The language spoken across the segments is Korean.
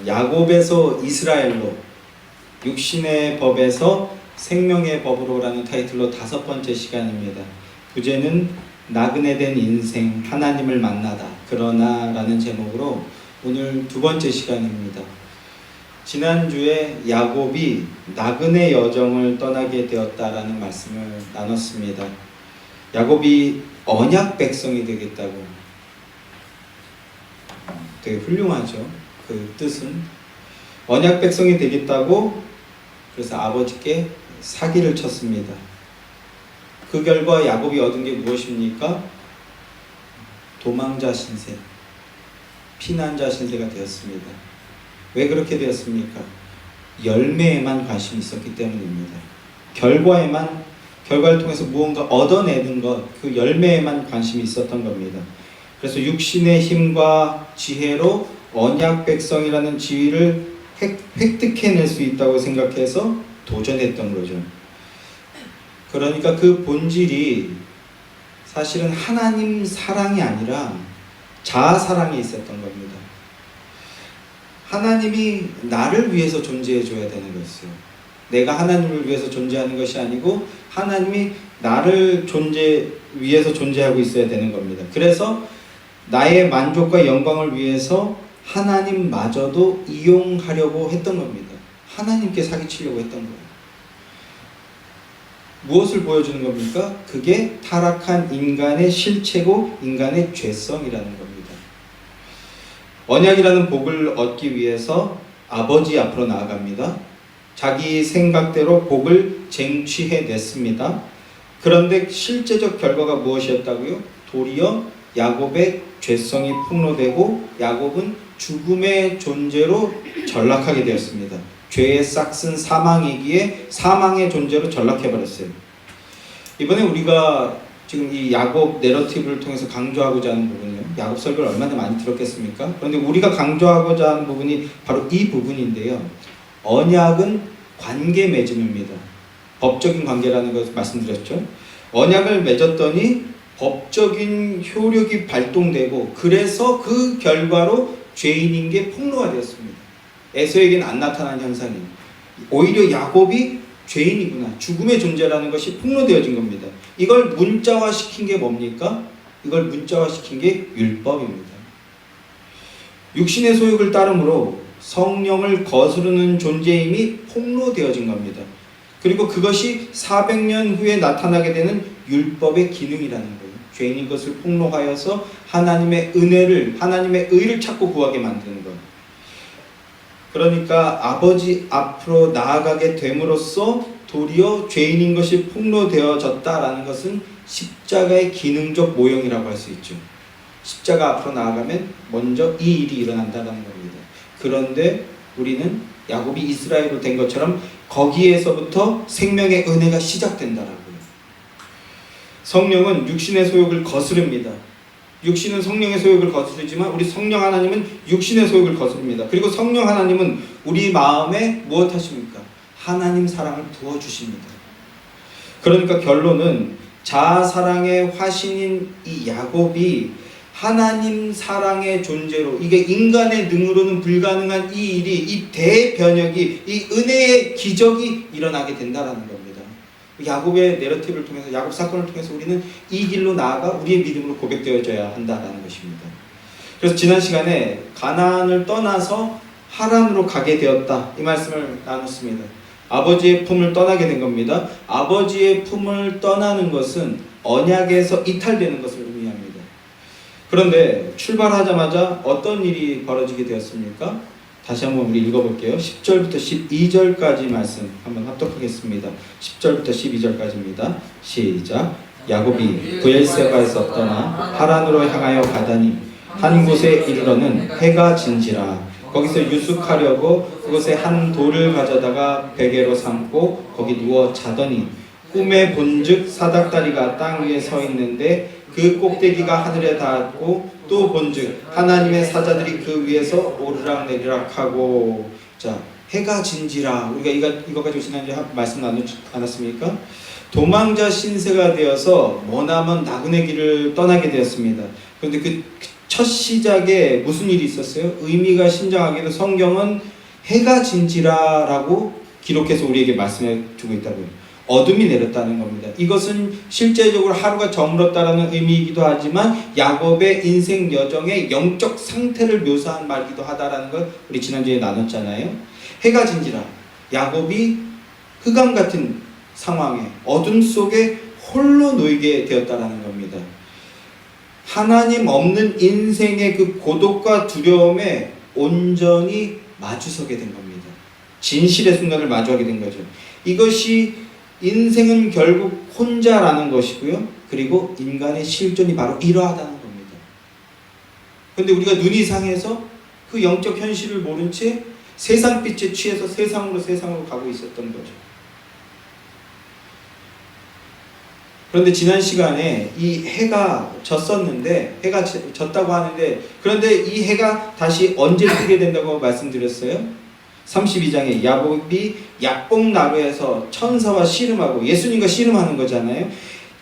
야곱에서 이스라엘로, 육신의 법에서 생명의 법으로라는 타이틀로 5번째 시간입니다. 주제는 나그네 된 인생, 하나님을 만나다, 그러나 라는 제목으로 오늘 2번째 시간입니다. 지난주에 야곱이 나그네 여정을 떠나게 되었다라는 말씀을 나눴습니다. 야곱이 언약 백성이 되겠다고, 되게 훌륭하죠. 그 뜻은 언약 백성이 되겠다고, 그래서 아버지께 사기를 쳤습니다. 그 결과 야곱이 얻은 게 무엇입니까? 도망자 신세, 피난자 신세가 되었습니다. 왜 그렇게 되었습니까? 열매에만 관심이 있었기 때문입니다. 결과를 통해서 무언가 얻어내는 것, 그 열매에만 관심이 있었던 겁니다. 그래서 육신의 힘과 지혜로 언약 백성이라는 지위를 획득해낼 수 있다고 생각해서 도전했던 거죠. 그러니까 그 본질이 사실은 하나님 사랑이 아니라 자아 사랑이 있었던 겁니다. 하나님이 나를 위해서 존재해 줘야 되는 것이요, 내가 하나님을 위해서 존재하는 것이 아니고 하나님이 나를 위해서 존재하고 있어야 되는 겁니다. 그래서 나의 만족과 영광을 위해서 하나님마저도 이용하려고 했던 겁니다. 하나님께 사기치려고 했던 거예요. 무엇을 보여주는 겁니까? 그게 타락한 인간의 실체고 인간의 죄성이라는 겁니다. 언약이라는 복을 얻기 위해서 아버지 앞으로 나아갑니다. 자기 생각대로 복을 쟁취해냈습니다. 그런데 실제적 결과가 무엇이었다고요? 도리어 야곱의 죄성이 폭로되고 야곱은 죽음의 존재로 전락하게 되었습니다. 죄의 싹슨 사망이기에 사망의 존재로 전락해버렸어요. 이번에 우리가 지금 이 야곱 내러티브를 통해서 강조하고자 하는 부분이요, 야곱 설교를 얼마나 많이 들었겠습니까? 그런데 우리가 강조하고자 하는 부분이 바로 이 부분인데요. 언약은 관계 맺음입니다. 법적인 관계라는 것을 말씀드렸죠. 언약을 맺었더니 법적인 효력이 발동되고, 그래서 그 결과로 죄인인 게 폭로가 되었습니다. 에서에게는 안 나타난 현상이, 오히려 야곱이 죄인이구나, 죽음의 존재라는 것이 폭로되어진 겁니다. 이걸 문자화시킨 게 뭡니까? 이걸 문자화시킨 게 율법입니다. 육신의 소욕을 따름으로 성령을 거스르는 존재임이 폭로되어진 겁니다. 그리고 그것이 400년 후에 나타나게 되는 율법의 기능이라는 거예요. 죄인인 것을 폭로하여서 하나님의 은혜를, 하나님의 의를 찾고 구하게 만드는 것. 그러니까 아버지 앞으로 나아가게 됨으로써 도리어 죄인인 것이 폭로되어졌다라는 것은 십자가의 기능적 모형이라고 할 수 있죠. 십자가 앞으로 나아가면 먼저 이 일이 일어난다는 겁니다. 그런데 우리는 야곱이 이스라엘로 된 것처럼 거기에서부터 생명의 은혜가 시작된다라고요. 성령은 육신의 소욕을 거스릅니다. 육신은 성령의 소욕을 거스르지만 우리 성령 하나님은 육신의 소욕을 거스릅니다. 그리고 성령 하나님은 우리 마음에 무엇 하십니까? 하나님 사랑을 부어주십니다. 그러니까 결론은 자아 사랑의 화신인 이 야곱이 하나님 사랑의 존재로, 이게 인간의 능으로는 불가능한 이 일이, 이 대변혁이, 이 은혜의 기적이 일어나게 된다라는 겁니다. 야곱의 내러티브를 통해서, 야곱 사건을 통해서 우리는 이 길로 나아가 우리의 믿음으로 고백되어져야 한다라는 것입니다. 그래서 지난 시간에 가나안을 떠나서 하란으로 가게 되었다, 이 말씀을 나눴습니다. 아버지의 품을 떠나게 된 겁니다. 아버지의 품을 떠나는 것은 언약에서 이탈되는 것을 의미합니다. 그런데 출발하자마자 어떤 일이 벌어지게 되었습니까? 다시 한번 우리 읽어볼게요. 10절부터 12절까지 말씀 한번 합독하겠습니다. 10절부터 12절까지입니다. 시작. 야곱이 브엘세바에서 떠나 하란으로 향하여 가다니 한 곳에 이르러는 해가 진지라. 거기서 유숙하려고 그곳에 한 돌을 가져다가 베개로 삼고 거기 누워 자더니 꿈에 본즉 사닥다리가 땅 위에 서 있는데 그 꼭대기가 하늘에 닿았고 또 본즉 하나님의 사자들이 그 위에서 오르락내리락 하고. 자, 해가 진지라. 우리가 이거 가지고 지난주에 말씀 나누지 않았습니까? 도망자 신세가 되어서 머나먼 나그네 길을 떠나게 되었습니다. 그런데 그 첫 시작에 무슨 일이 있었어요? 의미가 신장하기로 성경은 해가 진지라라고 기록해서 우리에게 말씀해 주고 있다고요. 어둠이 내렸다는 겁니다. 이것은 실제적으로 하루가 저물었다라는 의미이기도 하지만 야곱의 인생 여정의 영적 상태를 묘사한 말이기도 하다라는 걸 우리 지난주에 나눴잖아요. 해가 진지라. 야곱이 흑암 같은 상황에 어둠 속에 홀로 놓이게 되었다라는 겁니다. 하나님 없는 인생의 그 고독과 두려움에 온전히 마주서게 된 겁니다. 진실의 순간을 마주하게 된 거죠. 이것이 인생은 결국 혼자라는 것이고요. 그리고 인간의 실존이 바로 이러하다는 겁니다. 그런데 우리가 눈이 상해서 그 영적 현실을 모른 채 세상 빛에 취해서 세상으로 가고 있었던 거죠. 그런데 지난 시간에 이 해가 졌었는데, 해가 졌다고 하는데, 그런데 이 해가 다시 언제 뜨게 된다고 말씀드렸어요? 32장에 야곱이 약복나루에서 천사와 씨름하고, 예수님과 씨름하는 거잖아요.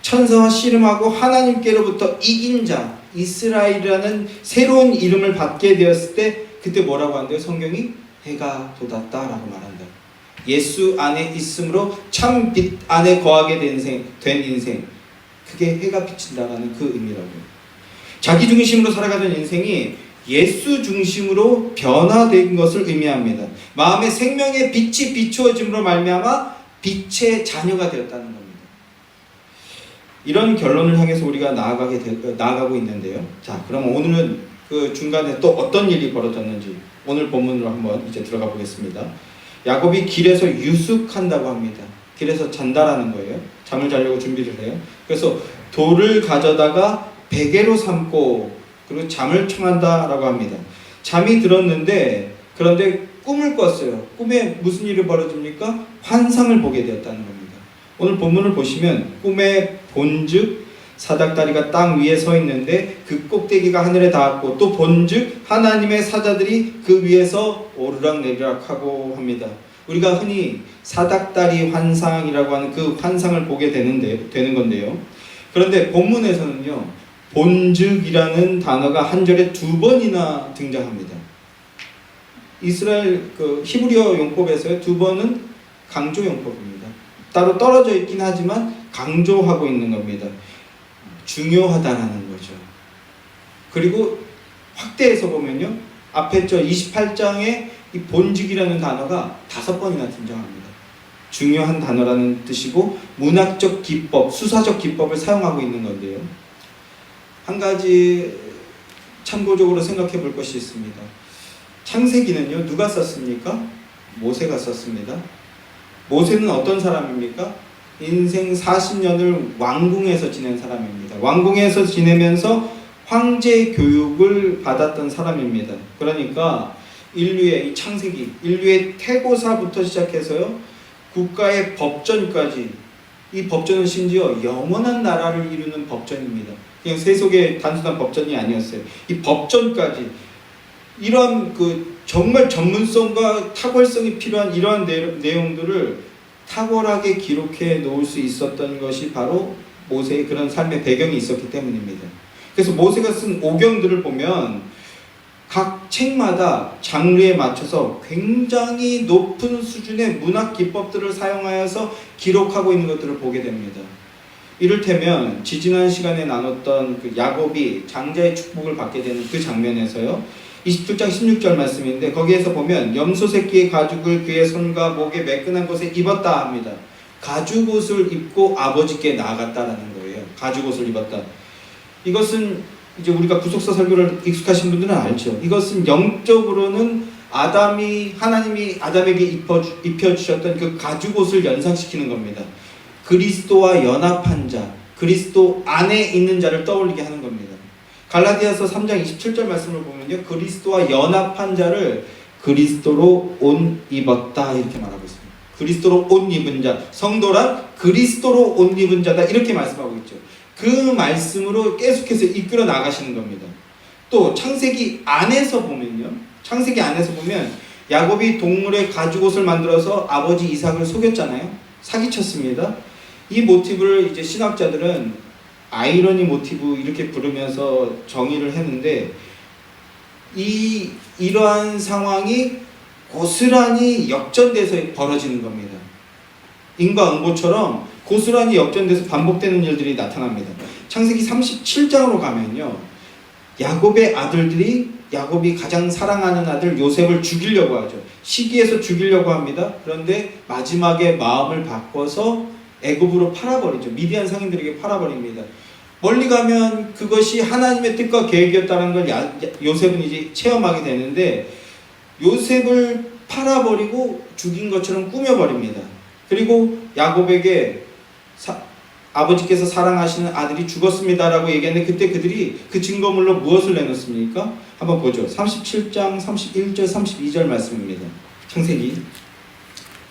천사와 씨름하고 하나님께로부터 이긴 자, 이스라엘이라는 새로운 이름을 받게 되었을 때, 그때 뭐라고 한대요? 성경이 해가 돋았다라고 말한다. 예수 안에 있음으로 참 빛 안에 거하게 된 인생, 그게 해가 비친다라는 그 의미라고요. 자기 중심으로 살아가던 인생이 예수 중심으로 변화된 것을 의미합니다. 마음의 생명의 빛이 비추어짐으로 말미암아 빛의 자녀가 되었다는 겁니다. 이런 결론을 향해서 우리가 나아가고 있는데요. 자, 그럼 오늘은 그 중간에 또 어떤 일이 벌어졌는지 오늘 본문으로 한번 이제 들어가 보겠습니다. 야곱이 길에서 유숙한다고 합니다. 길에서 잔다라는 거예요. 잠을 자려고 준비를 해요. 그래서 돌을 가져다가 베개로 삼고 그리고 잠을 청한다라고 합니다. 잠이 들었는데 그런데 꿈을 꿨어요. 꿈에 무슨 일이 벌어집니까? 환상을 보게 되었다는 겁니다. 오늘 본문을 보시면 꿈에 본즉 사닥다리가 땅 위에 서 있는데 그 꼭대기가 하늘에 닿았고 또 본즉 하나님의 사자들이 그 위에서 오르락내리락 하고 합니다. 우리가 흔히 사닥다리 환상이라고 하는 그 환상을 보게 되는 건데요. 그런데 본문에서는요, 본즉이라는 단어가 한 절에 2번이나 등장합니다. 이스라엘 히브리어 용법에서요, 2번은 강조 용법입니다. 따로 떨어져 있긴 하지만 강조하고 있는 겁니다. 중요하다라는 거죠. 그리고 확대해서 보면요, 앞에 28장에 이 본즉이라는 단어가 5번이나 등장합니다. 중요한 단어라는 뜻이고 문학적 기법, 수사적 기법을 사용하고 있는 건데요. 한 가지 참고적으로 생각해 볼 것이 있습니다. 창세기는요, 누가 썼습니까? 모세가 썼습니다. 모세는 어떤 사람입니까? 인생 40년을 왕궁에서 지낸 사람입니다. 왕궁에서 지내면서 황제 교육을 받았던 사람입니다. 그러니까 인류의 이 창세기, 인류의 태고사부터 시작해서요, 국가의 법전까지, 이 법전은 심지어 영원한 나라를 이루는 법전입니다. 그냥 세속의 단순한 법전이 아니었어요. 이 법전까지 이러한 정말 전문성과 탁월성이 필요한 이러한 내용들을 탁월하게 기록해 놓을 수 있었던 것이 바로 모세의 그런 삶의 배경이 있었기 때문입니다. 그래서 모세가 쓴 오경들을 보면 각 책마다 장르에 맞춰서 굉장히 높은 수준의 문학 기법들을 사용하여서 기록하고 있는 것들을 보게 됩니다. 이를테면 지지난 시간에 나눴던 그 야곱이 장자의 축복을 받게 되는 그 장면에서요, 27장 16절 말씀인데 거기에서 보면 염소 새끼의 가죽을 그의 손과 목에 매끈한 곳에 입었다 합니다. 가죽옷을 입고 아버지께 나아갔다라는 거예요. 가죽옷을 입었다. 이것은 이제 우리가 구속사 설교를 익숙하신 분들은 알죠. 이것은 영적으로는 하나님이 아담에게 입혀주셨던 그 가죽옷을 연상시키는 겁니다. 그리스도와 연합한 자, 그리스도 안에 있는 자를 떠올리게 하는 겁니다. 갈라디아서 3장 27절 말씀을 보면요, 그리스도와 연합한 자를 그리스도로 옷 입었다 이렇게 말하고 있습니다. 그리스도로 옷 입은 자, 성도란 그리스도로 옷 입은 자다 이렇게 말씀하고 있죠. 그 말씀으로 계속해서 이끌어 나가시는 겁니다. 또 창세기 안에서 보면 야곱이 동물의 가죽옷을 만들어서 아버지 이삭을 속였잖아요. 사기쳤습니다. 이 모티브를 이제 신학자들은 아이러니 모티브 이렇게 부르면서 정의를 했는데, 이러한 상황이 고스란히 역전돼서 벌어지는 겁니다. 인과응보처럼 고스란히 역전돼서 반복되는 일들이 나타납니다. 창세기 37장으로 가면요, 야곱의 아들들이 야곱이 가장 사랑하는 아들 요셉을 죽이려고 하죠. 시기해서 죽이려고 합니다. 그런데 마지막에 마음을 바꿔서 애굽으로 팔아버리죠. 미디안 상인들에게 팔아버립니다. 멀리 가면 그것이 하나님의 뜻과 계획이었다는 걸 요셉은 이제 체험하게 되는데, 요셉을 팔아버리고 죽인 것처럼 꾸며버립니다. 그리고 야곱에게 아버지께서 사랑하시는 아들이 죽었습니다라고 얘기했는데, 그때 그들이 그 증거물로 무엇을 내놓습니까? 한번 보죠. 37장 31절 32절 말씀입니다. 창세기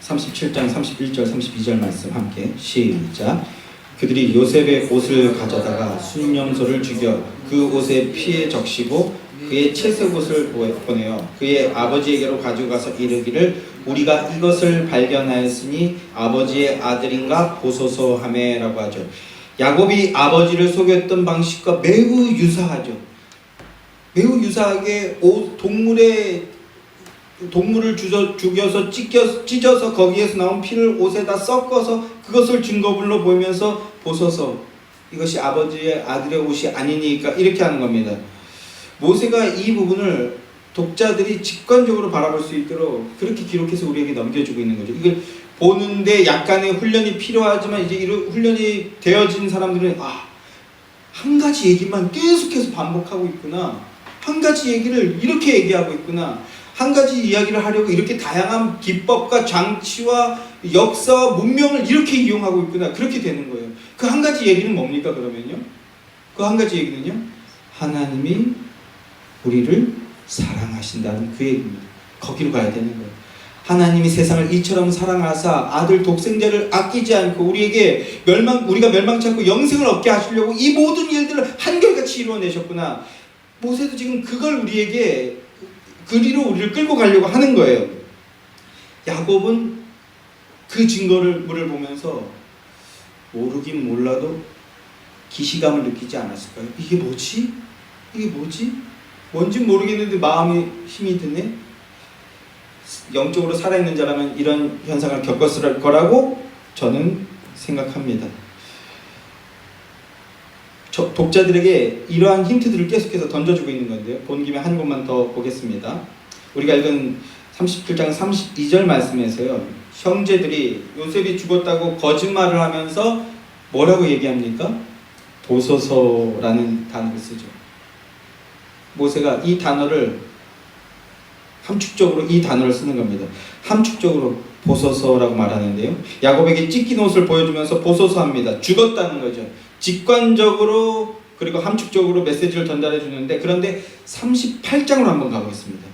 37장 31절 32절 말씀 함께 시작. 그들이 요셉의 옷을 가져다가 순념소를 죽여 그 옷에 피에 적시고 그의 채색 옷을 보내어 그의 아버지에게로 가져가서 이르기를 우리가 이것을 발견하였으니 아버지의 아들인가 보소서 하매라고 하죠. 야곱이 아버지를 속였던 방식과 매우 유사하죠. 매우 유사하게 동물을 죽여서 찢어서 거기에서 나온 피를 옷에다 섞어서 그것을 증거물로 보이면서 보소서, 이것이 아버지의 아들의 옷이 아니니까, 이렇게 하는 겁니다. 모세가 이 부분을 독자들이 직관적으로 바라볼 수 있도록 그렇게 기록해서 우리에게 넘겨주고 있는 거죠. 이걸 보는데 약간의 훈련이 필요하지만, 이제 이런 훈련이 되어진 사람들은 한 가지 얘기만 계속해서 반복하고 있구나, 한 가지 얘기를 이렇게 얘기하고 있구나, 한 가지 이야기를 하려고 이렇게 다양한 기법과 장치와 역사와 문명을 이렇게 이용하고 있구나, 그렇게 되는 거예요. 그 한 가지 얘기는 뭡니까 그러면요? 그 한 가지 얘기는요, 하나님이 우리를 사랑하신다는 그 얘기입니다. 거기로 가야 되는 거예요. 하나님이 세상을 이처럼 사랑하사 아들 독생자를 아끼지 않고 우리에게 우리가 멸망치 않고 영생을 얻게 하시려고 이 모든 일들을 한결같이 이루어내셨구나. 모세도 지금 그걸 우리에게, 그리로 우리를 끌고 가려고 하는 거예요. 야곱은 그 증거물을 보면서 모르긴 몰라도 기시감을 느끼지 않았을까요? 이게 뭐지? 이게 뭐지? 뭔지 모르겠는데 마음이 힘이 드네? 영적으로 살아있는 자라면 이런 현상을 겪었을 거라고 저는 생각합니다. 독자들에게 이러한 힌트들을 계속해서 던져주고 있는 건데요. 본 김에 한 곳만 더 보겠습니다. 우리가 읽은 37장 32절 말씀에서요, 형제들이 요셉이 죽었다고 거짓말을 하면서 뭐라고 얘기합니까? 보소서라는 단어를 쓰죠. 모세가 이 단어를 함축적으로 이 단어를 쓰는 겁니다. 함축적으로 보소서라고 말하는데요, 야곱에게 찢긴 옷을 보여주면서 보소서합니다. 죽었다는 거죠. 직관적으로 그리고 함축적으로 메시지를 전달해 주는데, 그런데 38장으로 한번 가보겠습니다.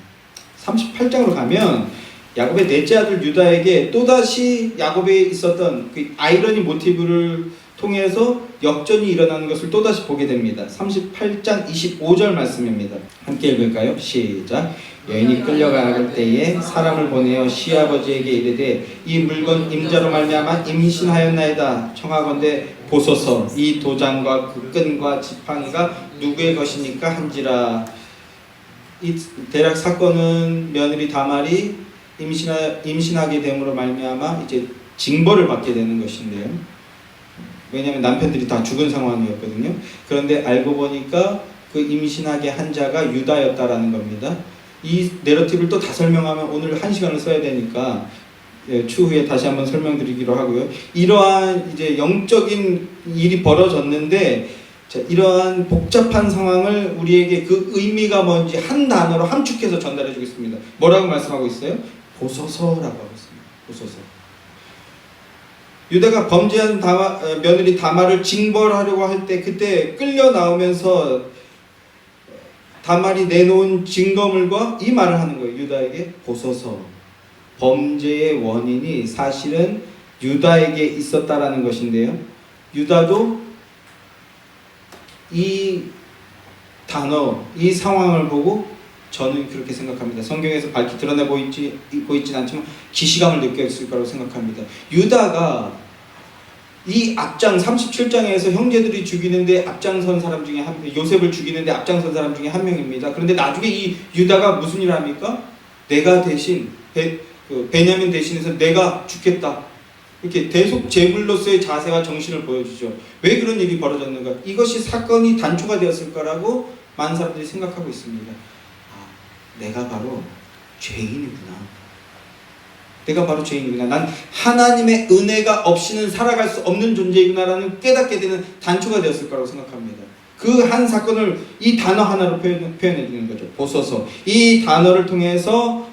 38장으로 가면 야곱의 넷째 아들 유다에게 또다시 야곱에 있었던 그 아이러니 모티브를 통해서 역전이 일어나는 것을 또다시 보게 됩니다. 38장 25절 말씀입니다. 함께 읽을까요? 시작. 여인이 끌려갈 때에 사람을 보내어 시아버지에게 이르되 이 물건 임자로 말미암아 임신하였나이다. 청하건대 보소서, 이 도장과 그 끈과 지팡이가 누구의 것이니까 한지라. 이 대략 사건은 며느리 다말이 임신하게 됨으로 말미암아 이제 징벌을 받게 되는 것인데요. 왜냐하면 남편들이 다 죽은 상황이었거든요. 그런데 알고 보니까 그 임신하게 한 자가 유다였다라는 겁니다. 이 내러티브를 또 다 설명하면 오늘 1시간을 써야 되니까 추후에 다시 한번 설명드리기로 하고요. 이러한 이제 영적인 일이 벌어졌는데, 자, 이러한 복잡한 상황을 우리에게 그 의미가 뭔지 한 단어로 함축해서 전달해 주겠습니다. 뭐라고 말씀하고 있어요? 보소서라고 하고 있습니다. 보소서. 유다가 범죄한 며느리 다말을 징벌하려고 할 때, 그때 끌려 나오면서 다말이 내놓은 증거물과 이 말을 하는 거예요. 유다에게 보소서. 범죄의 원인이 사실은 유다에게 있었다라는 것인데요, 유다도 이 단어, 이 상황을 보고 저는 그렇게 생각합니다. 성경에서 밝히 드러내고 있진 않지만 기시감을 느꼈을 거라고 생각합니다. 유다가 이 앞장 37장에서 형제들이 죽이는데 앞장선 사람 중에 요셉을 죽이는데 앞장선 사람 중에 한 명입니다. 그런데 나중에 이 유다가 무슨 일을 합니까? 내가 대신 베냐민 대신해서 내가 죽겠다. 이렇게 대속 제물로서의 자세와 정신을 보여주죠. 왜 그런 일이 벌어졌는가? 이것이 사건이 단초가 되었을 거라고 많은 사람들이 생각하고 있습니다. 아, 내가 바로 죄인이구나. 내가 바로 죄인이구나. 난 하나님의 은혜가 없이는 살아갈 수 없는 존재이구나라는 깨닫게 되는 단초가 되었을 거라고 생각합니다. 그 한 사건을 이 단어 하나로 표현해 주는 거죠. 보소서. 이 단어를 통해서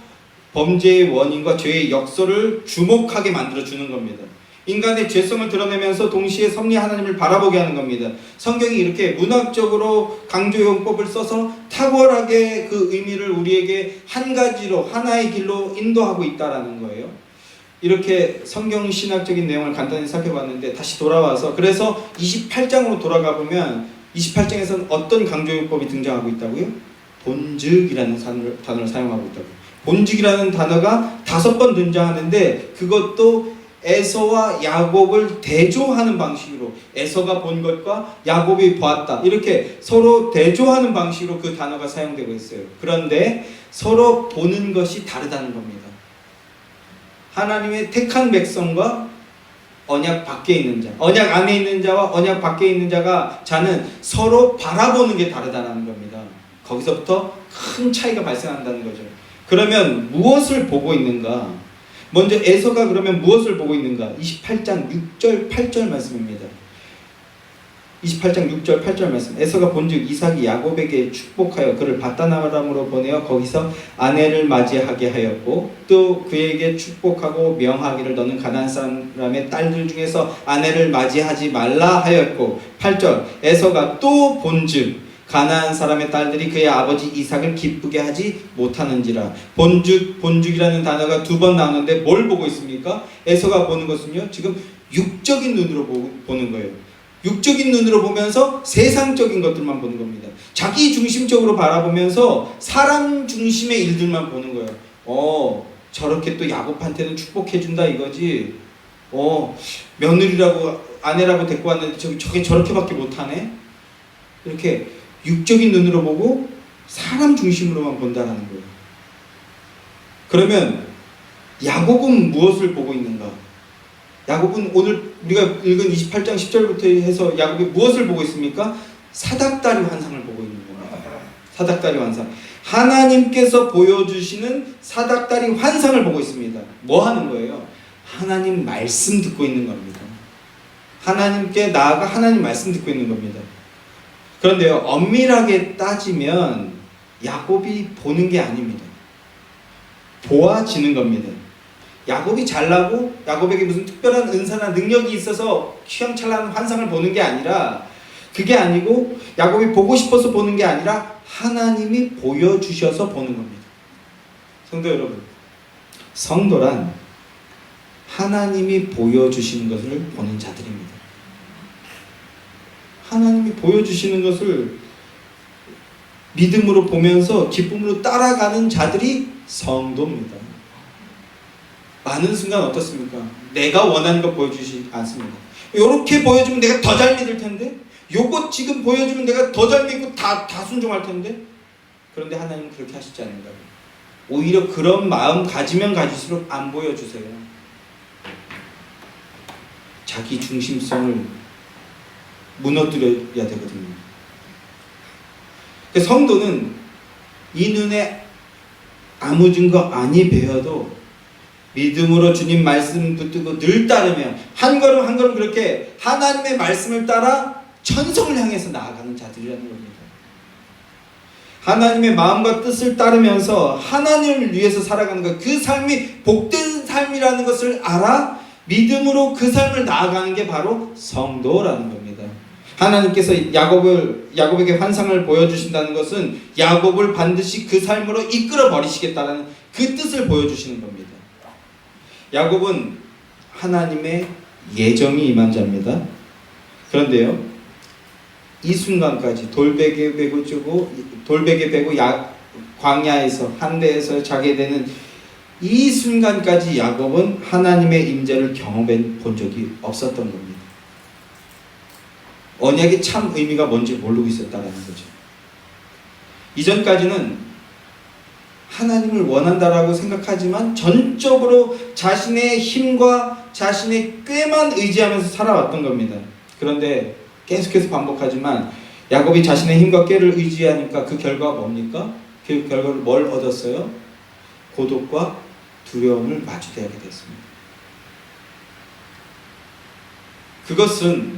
범죄의 원인과 죄의 역설을 주목하게 만들어 주는 겁니다. 인간의 죄성을 드러내면서 동시에 섭리 하나님을 바라보게 하는 겁니다. 성경이 이렇게 문학적으로 강조용법을 써서 탁월하게 그 의미를 우리에게 한 가지로 하나의 길로 인도하고 있다라는 거예요. 이렇게 성경 신학적인 내용을 간단히 살펴봤는데 다시 돌아와서 그래서 28장으로 돌아가 보면 28장에서는 어떤 강조용법이 등장하고 있다고요? 본즉이라는 단어를 사용하고 있다고요. 본즉이라는 단어가 5번 등장하는데 그것도 에서와 야곱을 대조하는 방식으로 에서가 본 것과 야곱이 보았다 이렇게 서로 대조하는 방식으로 그 단어가 사용되고 있어요. 그런데 서로 보는 것이 다르다는 겁니다. 하나님의 택한 백성과 언약 밖에 있는 자, 언약 안에 있는 자와 언약 밖에 있는 자는 서로 바라보는 게 다르다는 겁니다. 거기서부터 큰 차이가 발생한다는 거죠. 그러면 무엇을 보고 있는가? 먼저 에서가 그러면 무엇을 보고 있는가? 28장 6절 8절 말씀입니다. 28장 6절 8절 말씀. 에서가 본즉 이삭이 야곱에게 축복하여 그를 바다나람으로 보내어 거기서 아내를 맞이하게 하였고 또 그에게 축복하고 명하기를 너는 가나안 사람의 딸들 중에서 아내를 맞이하지 말라 하였고 8절 에서가 또 본즉 가나안 사람의 딸들이 그의 아버지 이삭을 기쁘게 하지 못하는지라. 본죽이라는 단어가 2번 나오는데 뭘 보고 있습니까? 에서가 보는 것은요, 지금 육적인 눈으로 보는 거예요. 육적인 눈으로 보면서 세상적인 것들만 보는 겁니다. 자기 중심적으로 바라보면서 사람 중심의 일들만 보는 거예요. 저렇게 또 야곱한테는 축복해준다 이거지. 며느리라고 아내라고 데리고 왔는데 저게 저렇게밖에 못하네. 이렇게 육적인 눈으로 보고 사람 중심으로만 본다는 거예요. 그러면 야곱은 무엇을 보고 있는가? 야곱은 오늘 우리가 읽은 28장 10절부터 해서 야곱이 무엇을 보고 있습니까? 사닥다리 환상을 보고 있는 겁니다. 사닥다리 환상. 하나님께서 보여주시는 사닥다리 환상을 보고 있습니다. 뭐 하는 거예요? 하나님 말씀 듣고 있는 겁니다. 하나님께 나아가 하나님 말씀 듣고 있는 겁니다. 그런데요, 엄밀하게 따지면 야곱이 보는 게 아닙니다. 보아지는 겁니다. 야곱이 잘나고 야곱에게 무슨 특별한 은사나 능력이 있어서 휘황찬란한 환상을 보는 게 아니라 그게 아니고 야곱이 보고 싶어서 보는 게 아니라 하나님이 보여주셔서 보는 겁니다. 성도 여러분, 성도란 하나님이 보여주시는 것을 보는 자들입니다. 하나님이 보여주시는 것을 믿음으로 보면서 기쁨으로 따라가는 자들이 성도입니다. 많은 순간 어떻습니까? 내가 원하는 거 보여주시지 않습니다. 이렇게 보여주면 내가 더 잘 믿을 텐데, 요거 지금 보여주면 내가 더 잘 믿고 다 순종할 텐데. 그런데 하나님은 그렇게 하시지 않는다고. 오히려 그런 마음 가지면 가질수록 안 보여주세요. 자기 중심성을 무너뜨려야 되거든요. 성도는 이 눈에 아무 증거 아니 배워도 믿음으로 주님 말씀 붙들고 늘 따르며 한 걸음 한 걸음 그렇게 하나님의 말씀을 따라 천성을 향해서 나아가는 자들이라는 겁니다. 하나님의 마음과 뜻을 따르면서 하나님을 위해서 살아가는 것, 그 삶이 복된 삶이라는 것을 알아 믿음으로 그 삶을 나아가는 게 바로 성도라는 겁니다. 하나님께서 야곱에게 환상을 보여주신다는 것은 야곱을 반드시 그 삶으로 이끌어 버리시겠다는 그 뜻을 보여주시는 겁니다. 야곱은 하나님의 예정이 임한 자입니다. 그런데요, 이 순간까지 돌베개 베고 광야에서 한대에서 자게 되는 이 순간까지 야곱은 하나님의 임재를 경험해 본 적이 없었던 겁니다. 언약의 참 의미가 뭔지 모르고 있었다라는 거죠. 이전까지는 하나님을 원한다라고 생각하지만 전적으로 자신의 힘과 자신의 꾀만 의지하면서 살아왔던 겁니다. 그런데 계속해서 반복하지만 야곱이 자신의 힘과 꾀를 의지하니까 그 결과가 뭡니까? 그 결과를 뭘 얻었어요? 고독과 두려움을 마주대하게 됐습니다. 그것은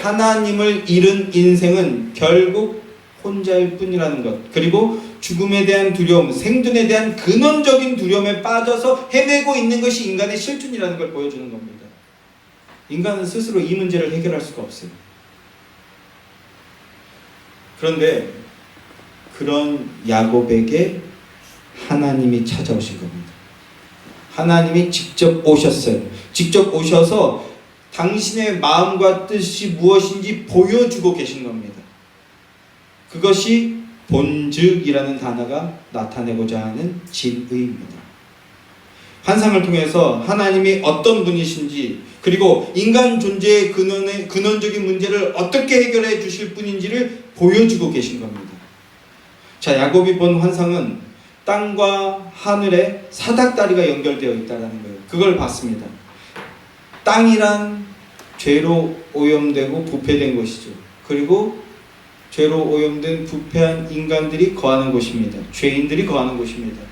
하나님을 잃은 인생은 결국 혼자일 뿐이라는 것, 그리고 죽음에 대한 두려움, 생존에 대한 근원적인 두려움에 빠져서 헤매고 있는 것이 인간의 실존이라는 걸 보여주는 겁니다. 인간은 스스로 이 문제를 해결할 수가 없어요. 그런데 그런 야곱에게 하나님이 찾아오신 겁니다. 하나님이 직접 오셨어요. 직접 오셔서 당신의 마음과 뜻이 무엇인지 보여주고 계신 겁니다. 그것이 본즉이라는 단어가 나타내고자 하는 진의입니다. 환상을 통해서 하나님이 어떤 분이신지, 그리고 인간 존재의 근원적인 문제를 어떻게 해결해 주실 분인지를 보여주고 계신 겁니다. 자, 야곱이 본 환상은 땅과 하늘에 사닥다리가 연결되어 있다는 거예요. 그걸 봤습니다. 땅이란 죄로 오염되고 부패된 것이죠. 그리고 죄로 오염된 부패한 인간들이 거하는 곳입니다. 죄인들이 거하는 곳입니다.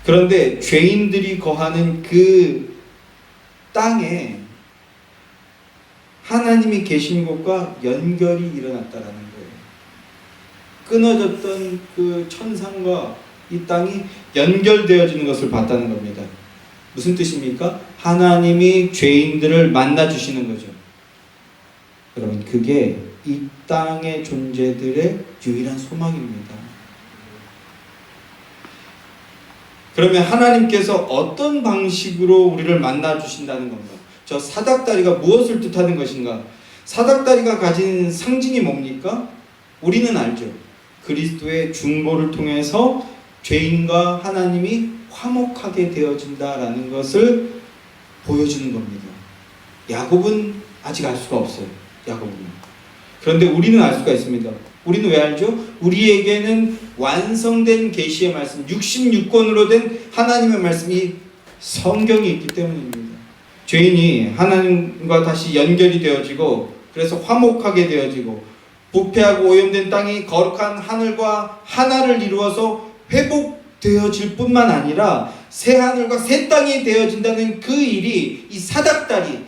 그런데 죄인들이 거하는 그 땅에 하나님이 계신 곳과 연결이 일어났다라는 거예요. 끊어졌던 그 천상과 이 땅이 연결되어지는 것을 봤다는 겁니다. 무슨 뜻입니까? 하나님이 죄인들을 만나주시는 거죠. 여러분, 그게 이 땅의 존재들의 유일한 소망입니다. 그러면 하나님께서 어떤 방식으로 우리를 만나주신다는 건가? 저 사닥다리가 무엇을 뜻하는 것인가? 사닥다리가 가진 상징이 뭡니까? 우리는 알죠. 그리스도의 중보를 통해서 죄인과 하나님이 화목하게 되어진다라는 것을 보여주는 겁니다. 야곱은 아직 알 수가 없어요. 야곱은. 그런데 우리는 알 수가 있습니다. 우리는 왜 알죠? 우리에게는 완성된 계시의 말씀, 66권으로 된 하나님의 말씀이 성경이 있기 때문입니다. 죄인이 하나님과 다시 연결이 되어지고, 그래서 화목하게 되어지고, 부패하고 오염된 땅이 거룩한 하늘과 하나를 이루어서 회복되어질 뿐만 아니라 새 하늘과 새 땅이 되어진다는 그 일이, 이 사닥다리,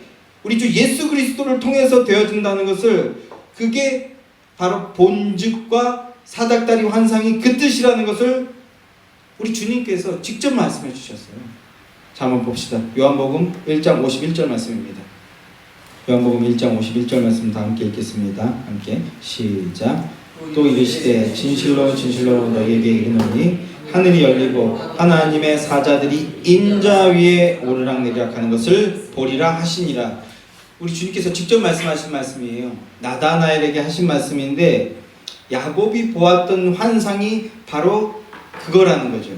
우리 주 예수 그리스도를 통해서 되어진다는 것을, 그게 바로 본즉과 사닥다리 환상이 그 뜻이라는 것을 우리 주님께서 직접 말씀해 주셨어요. 자, 한번 봅시다. 요한복음 1장 51절 말씀입니다. 요한복음 1장 51절 말씀 다 함께 읽겠습니다. 함께 시작. 또 이르시되 진실로 진실로 너희에게 이르노니 하늘이 열리고 하나님의 사자들이 인자 위에 오르락내리락 하는 것을 보리라 하시니라. 우리 주님께서 직접 말씀하신 말씀이에요. 나다나엘에게 하신 말씀인데, 야곱이 보았던 환상이 바로 그거라는 거죠.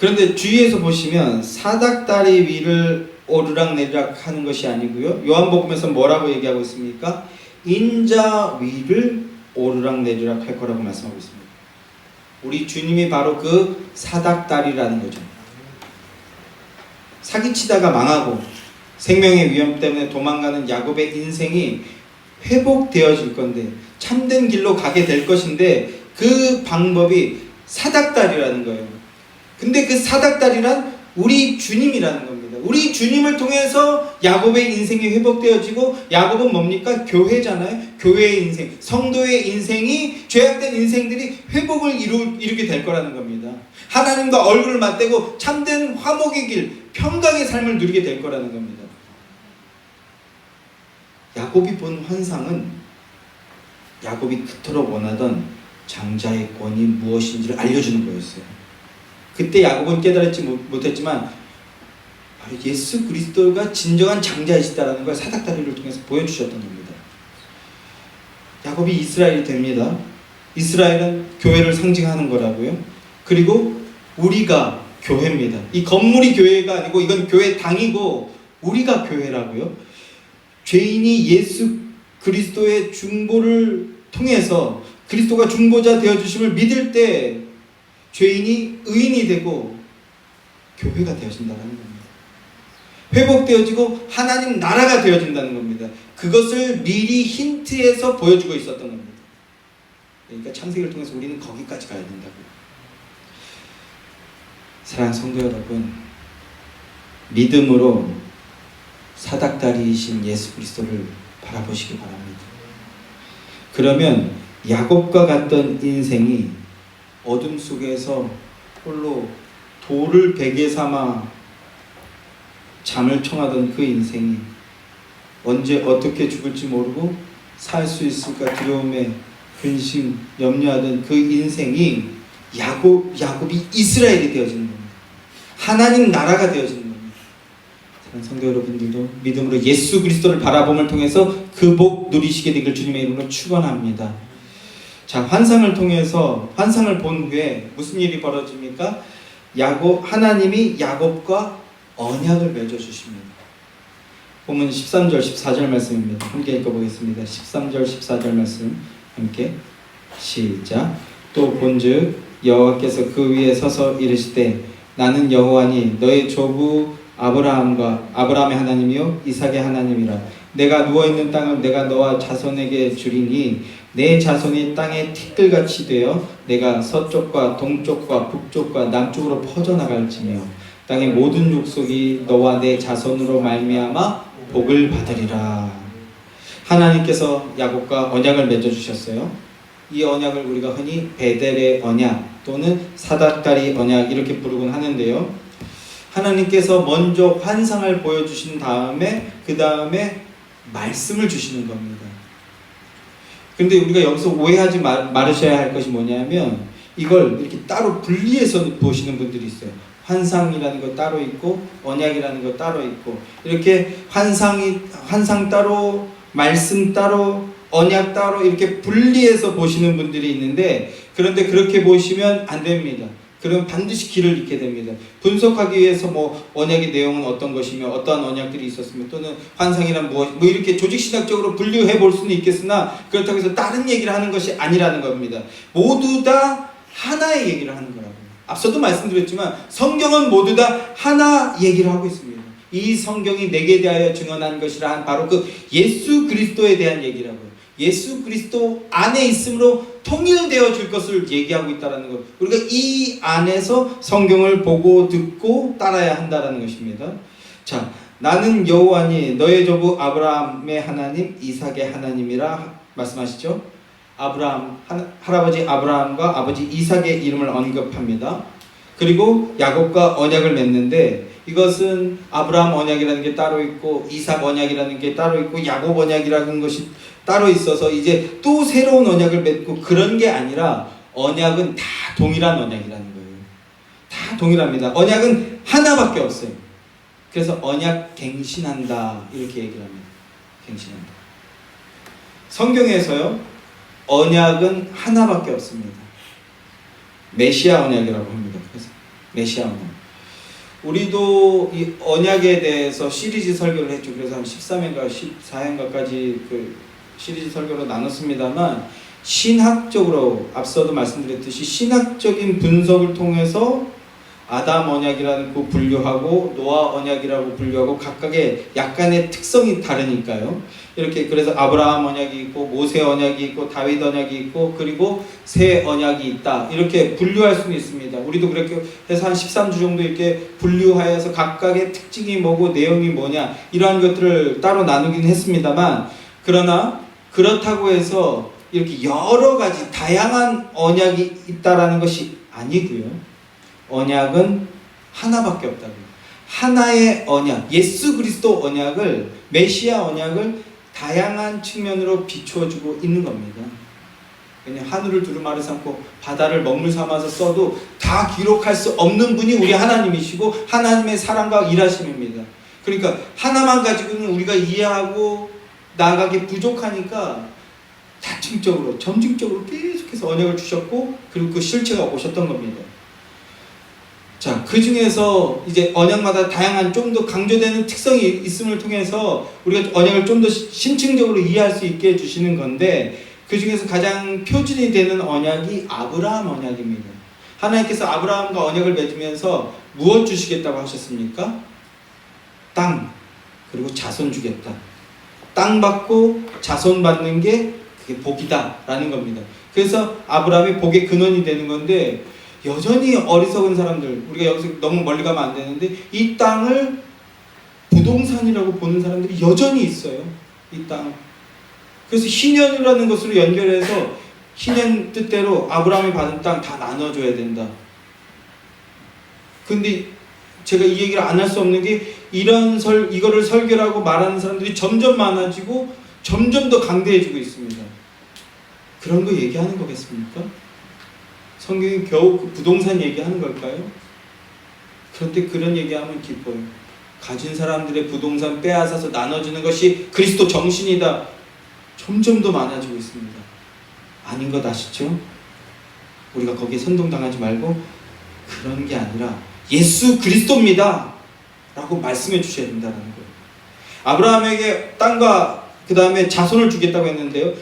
그런데 주위에서 보시면 사닥다리 위를 오르락내리락 하는 것이 아니고요, 요한복음에서 뭐라고 얘기하고 있습니까? 인자 위를 오르락내리락 할 거라고 말씀하고 있습니다. 우리 주님이 바로 그 사닥다리라는 거죠. 사기치다가 망하고 생명의 위험 때문에 도망가는 야곱의 인생이 회복되어질 건데, 참된 길로 가게 될 것인데, 그 방법이 사닥다리라는 거예요. 근데 그 사닥다리란 우리 주님이라는 겁니다. 우리 주님을 통해서 야곱의 인생이 회복되어지고, 야곱은 뭡니까? 교회잖아요. 교회의 인생, 성도의 인생이, 죄악된 인생들이 회복을 이루게 될 거라는 겁니다. 하나님과 얼굴을 맞대고 참된 화목의 길, 평강의 삶을 누리게 될 거라는 겁니다. 야곱이 본 환상은 야곱이 그토록 원하던 장자의 권이 무엇인지를 알려주는 거였어요. 그때 야곱은 깨달지 못했지만 바로 예수 그리스도가 진정한 장자이시다라는 걸 사닥다리를 통해서 보여주셨던 겁니다. 야곱이 이스라엘이 됩니다. 이스라엘은 교회를 상징하는 거라고요. 그리고 우리가 교회입니다. 이 건물이 교회가 아니고 이건 교회 당이고 우리가 교회라고요. 죄인이 예수 그리스도의 중보를 통해서 그리스도가 중보자 되어주심을 믿을 때 죄인이 의인이 되고 교회가 되어진다는 겁니다. 회복되어지고 하나님 나라가 되어진다는 겁니다. 그것을 미리 힌트에서 보여주고 있었던 겁니다. 그러니까 창세기를 통해서 우리는 거기까지 가야 된다고요. 사랑하는 성도 여러분, 믿음으로 사닥다리이신 예수 그리스도를 바라보시기 바랍니다. 그러면 야곱과 같던 인생이 어둠 속에서 홀로 돌을 베개 삼아 잠을 청하던 그 인생이 언제 어떻게 죽을지 모르고 살 수 있을까 두려움에 근심 염려하던 그 인생이 야곱이 이스라엘이 되어지는 겁니다. 하나님 나라가 되어지는 겁니다. 사랑하는 성도 여러분들도 믿음으로 예수 그리스도를 바라봄을 통해서 그 복 누리시게 되길 주님의 이름으로 축원합니다. 자, 환상을 통해서 환상을 본 후에 무슨 일이 벌어집니까? 하나님이 야곱과 언약을 맺어 주십니다. 본문 13절 14절 말씀입니다. 함께 읽어보겠습니다. 13절 14절 말씀 함께 시작. 또 본즉 여호와께서 그 위에 서서 이르시되 나는 여호와니 너의 조부 아브라함의 하나님이요 이삭의 하나님이라. 내가 누워있는 땅을 내가 너와 자손에게 주리니 내 자손이 땅의 티끌같이 되어 내가 서쪽과 동쪽과 북쪽과 남쪽으로 퍼져나갈지며 땅의 모든 족속이 너와 내 자손으로 말미암아 복을 받으리라. 하나님께서 야곱과 언약을 맺어주셨어요. 이 언약을 우리가 흔히 베델의 언약 또는 사닥다리 언약 이렇게 부르곤 하는데요. 하나님께서 먼저 환상을 보여주신 다음에 그 다음에 말씀을 주시는 겁니다. 근데 우리가 여기서 오해하지 말으셔야 할 것이 뭐냐면 이걸 이렇게 따로 분리해서 보시는 분들이 있어요. 환상이라는 거 따로 있고 언약이라는 거 따로 있고 이렇게 환상 따로 말씀 따로 언약 따로 이렇게 분리해서 보시는 분들이 있는데 그런데 그렇게 보시면 안 됩니다. 그럼 반드시 길을 잃게 됩니다. 분석하기 위해서 언약의 내용은 어떤 것이며 어떠한 언약들이 있었으며 또는 환상이란 무엇 이렇게 조직신학적으로 분류해 볼 수는 있겠으나 그렇다고 해서 다른 얘기를 하는 것이 아니라는 겁니다. 모두 다 하나의 얘기를 하는 거라고요. 앞서도 말씀드렸지만 성경은 모두 다 하나 얘기를 하고 있습니다. 이 성경이 내게 대하여 증언한 것이라 한 바로 그 예수 그리스도에 대한 얘기라고요. 예수 그리스도 안에 있음으로 통일되어 줄 것을 얘기하고 있다는 것. 우리가 이 안에서 성경을 보고 듣고 따라야 한다는 것입니다. 자, 나는 여호와니 너의 조부 아브라함의 하나님 이삭의 하나님이라 말씀하시죠. 할아버지 아브라함과 아버지 이삭의 이름을 언급합니다. 그리고 야곱과 언약을 맺는데 이것은 아브라함 언약이라는 게 따로 있고 이삭 언약이라는 게 따로 있고 야곱 언약이라는 것이 따로 있어서 이제 또 새로운 언약을 맺고 그런 게 아니라 언약은 다 동일한 언약이라는 거예요. 다 동일합니다. 언약은 하나밖에 없어요. 그래서 언약 갱신한다 이렇게 얘기를 합니다. 갱신한다. 성경에서요 언약은 하나밖에 없습니다. 메시아 언약이라고 합니다. 그래서 메시아 언약. 우리도 이 언약에 대해서 시리즈 설교를 했죠. 그래서 한 13회인가 14회인가까지 그 시리즈 설교로 나눴습니다만 신학적으로 앞서도 말씀드렸듯이 신학적인 분석을 통해서 아담 언약이라고 분류하고 노아 언약이라고 분류하고 각각의 약간의 특성이 다르니까요. 이렇게 그래서 아브라함 언약이 있고 모세 언약이 있고 다윗 언약이 있고 그리고 새 언약이 있다. 이렇게 분류할 수는 있습니다. 우리도 그렇게 해서 한 13주 정도 이렇게 분류하여서 각각의 특징이 뭐고 내용이 뭐냐 이러한 것들을 따로 나누긴 했습니다만 그러나 그렇다고 해서 이렇게 여러 가지 다양한 언약이 있다라는 것이 아니고요. 언약은 하나밖에 없다고요. 하나의 언약, 예수 그리스도 언약을 메시아 언약을 다양한 측면으로 비추어주고 있는 겁니다. 왜냐하면 하늘을 두루마리 삼고 바다를 먹물 삼아서 써도 다 기록할 수 없는 분이 우리 하나님이시고 하나님의 사랑과 일하심입니다. 그러니까 하나만 가지고는 우리가 이해하고 나아가기 부족하니까 다층적으로 점증적으로 계속해서 언약을 주셨고 그리고 그 실체가 오셨던 겁니다. 자, 그 중에서 이제 언약마다 다양한 좀 더 강조되는 특성이 있음을 통해서 우리가 언약을 좀 더 심층적으로 이해할 수 있게 해주시는 건데, 그 중에서 가장 표준이 되는 언약이 아브라함 언약입니다. 하나님께서 아브라함과 언약을 맺으면서 무엇 주시겠다고 하셨습니까? 땅, 그리고 자손 주겠다. 땅 받고 자손 받는 게 그게 복이다 라는 겁니다. 그래서 아브라함이 복의 근원이 되는 건데, 여전히 어리석은 사람들, 우리가 여기서 너무 멀리 가면 안 되는데, 이 땅을 부동산이라고 보는 사람들이 여전히 있어요. 이 땅. 그래서 희년이라는 것으로 연결해서 희년 뜻대로 아브라함이 받은 땅 다 나눠줘야 된다. 근데 제가 이 얘기를 안 할 수 없는 게, 이거를 설교하고 말하는 사람들이 점점 많아지고 점점 더 강대해지고 있습니다. 그런 거 얘기하는 거겠습니까? 성경이 겨우 그 부동산 얘기하는 걸까요? 그런데 그런 얘기하면 기뻐요. 가진 사람들의 부동산 빼앗아서 나눠주는 것이 그리스도 정신이다. 점점 더 많아지고 있습니다. 아닌 것 아시죠? 우리가 거기에 선동당하지 말고, 그런 게 아니라 예수 그리스도입니다 라고 말씀해 주셔야 된다는 거예요. 아브라함에게 땅과 그 다음에 자손을 주겠다고 했는데요,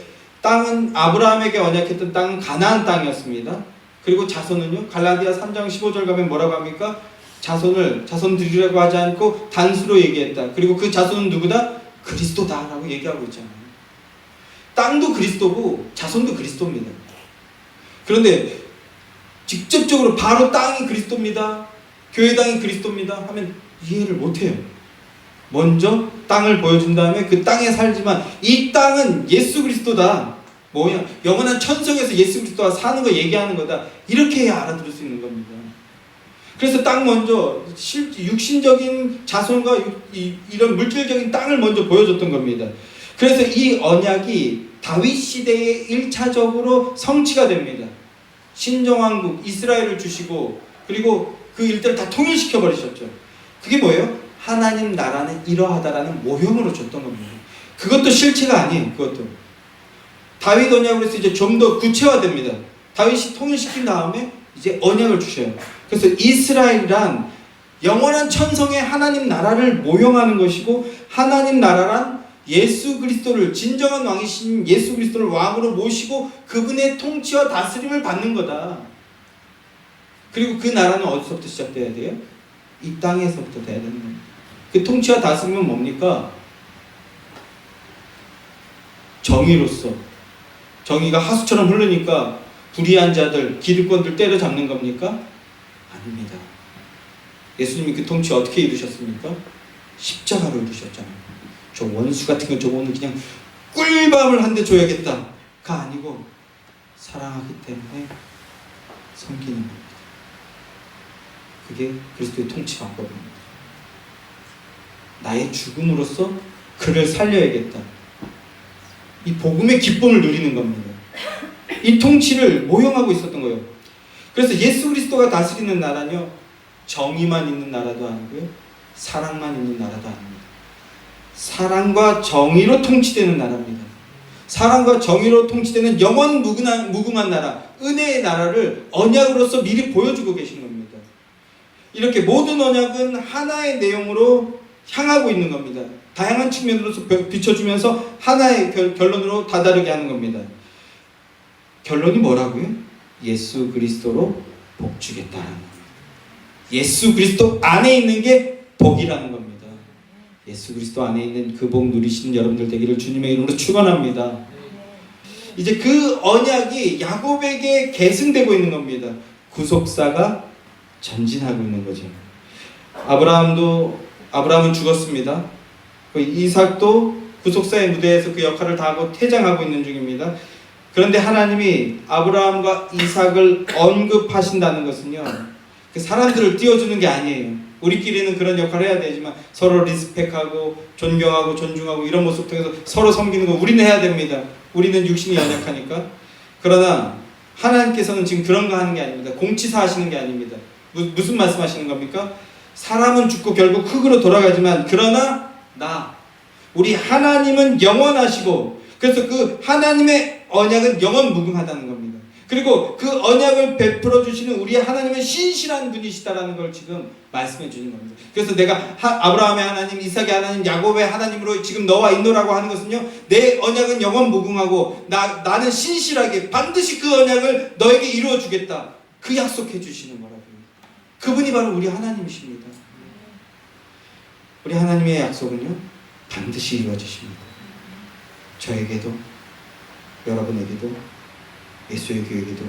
땅은 아브라함에게 언약했던 땅은 가나안 땅이었습니다. 그리고 자손은요, 갈라디아 3장 15절 가면 뭐라고 합니까? 자손 드리라고 하지 않고 단수로 얘기했다. 그리고 그 자손은 누구다? 그리스도다 라고 얘기하고 있잖아요. 땅도 그리스도고 자손도 그리스도입니다. 그런데 직접적으로 바로 땅이 그리스도입니다, 교회당이 그리스도입니다 하면 이해를 못해요. 먼저 땅을 보여준 다음에 그 땅에 살지만 이 땅은 예수 그리스도다, 뭐냐, 영원한 천성에서 예수 그리스도와 사는 거 얘기하는 거다, 이렇게 해야 알아들을 수 있는 겁니다. 그래서 땅 먼저 육신적인 자손과 이런 물질적인 땅을 먼저 보여줬던 겁니다. 그래서 이 언약이 다윗 시대에 1차적으로 성취가 됩니다. 신정왕국 이스라엘을 주시고, 그리고 그 일들을 다 통일시켜 버리셨죠. 그게 뭐예요? 하나님 나라는 이러하다라는 모형으로 줬던 겁니다. 그것도 실체가 아니에요. 그것도 다윗 언약으로 해서 이제 좀 더 구체화됩니다. 다윗이 통일시킨 다음에 이제 언약을 주셔요. 그래서 이스라엘이란 영원한 천성의 하나님 나라를 모형하는 것이고, 하나님 나라란 예수 그리스도를, 진정한 왕이신 예수 그리스도를 왕으로 모시고 그분의 통치와 다스림을 받는 거다. 그리고 그 나라는 어디서부터 시작돼야 돼요? 이 땅에서부터 돼야 되는 겁니다. 그 통치와 다스림은 뭡니까? 정의로서, 정의가 하수처럼 흐르니까 불의한 자들, 기득권들 때려잡는 겁니까? 아닙니다. 예수님이 그 통치 어떻게 이루셨습니까? 십자가로 이루셨잖아요. 저 원수 같은 거 저거는 그냥 꿀밤을 한 대 줘야겠다가 아니고, 사랑하기 때문에 섬기는 겁니다. 그게 그리스도의 통치 방법입니다. 나의 죽음으로써 그를 살려야겠다. 이 복음의 기쁨을 누리는 겁니다. 이 통치를 모형하고 있었던 거예요. 그래서 예수 그리스도가 다스리는 나라는요, 정의만 있는 나라도 아니고요, 사랑만 있는 나라도 아닙니다. 사랑과 정의로 통치되는 나라입니다. 사랑과 정의로 통치되는 영원 무궁한 나라, 은혜의 나라를 언약으로서 미리 보여주고 계신 겁니다. 이렇게 모든 언약은 하나의 내용으로 향하고 있는 겁니다. 다양한 측면으로서 비춰주면서 하나의 결론으로 다다르게 하는 겁니다. 결론이 뭐라고요? 예수 그리스도로 복 주겠다는 겁니다. 예수 그리스도 안에 있는 게 복이라는 겁니다. 예수 그리스도 안에 있는 그 복 누리시는 여러분들 되기를 주님의 이름으로 축원합니다. 이제 그 언약이 야곱에게 계승되고 있는 겁니다. 구속사가 전진하고 있는 거죠. 아브라함은 죽었습니다. 이삭도 구속사의 무대에서 그 역할을 다하고 퇴장하고 있는 중입니다. 그런데 하나님이 아브라함과 이삭을 언급하신다는 것은요, 그 사람들을 띄워주는 게 아니에요. 우리끼리는 그런 역할을 해야 되지만 서로 리스펙하고 존경하고 존중하고 이런 모습 통해서 서로 섬기는 거 우리는 해야 됩니다. 우리는 육신이 연약하니까. 그러나 하나님께서는 지금 그런 거 하는 게 아닙니다. 공치사 하시는 게 아닙니다. 무슨 말씀하시는 겁니까? 사람은 죽고 결국 흙으로 돌아가지만, 그러나 우리 하나님은 영원하시고, 그래서 그 하나님의 언약은 영원 무궁하다는 겁니다. 그리고 그 언약을 베풀어 주시는 우리 하나님은 신실한 분이시다라는 걸 지금 말씀해 주는 겁니다. 그래서 내가 아브라함의 하나님, 이삭의 하나님, 야곱의 하나님으로 지금 너와 있노라고 하는 것은요, 내 언약은 영원 무궁하고 나는 신실하게 반드시 그 언약을 너에게 이루어 주겠다, 그 약속해 주시는 거라고요. 그분이 바로 우리 하나님이십니다. 우리 하나님의 약속은요, 반드시 이루어지십니다. 저에게도, 여러분에게도, 예수의 교회에게도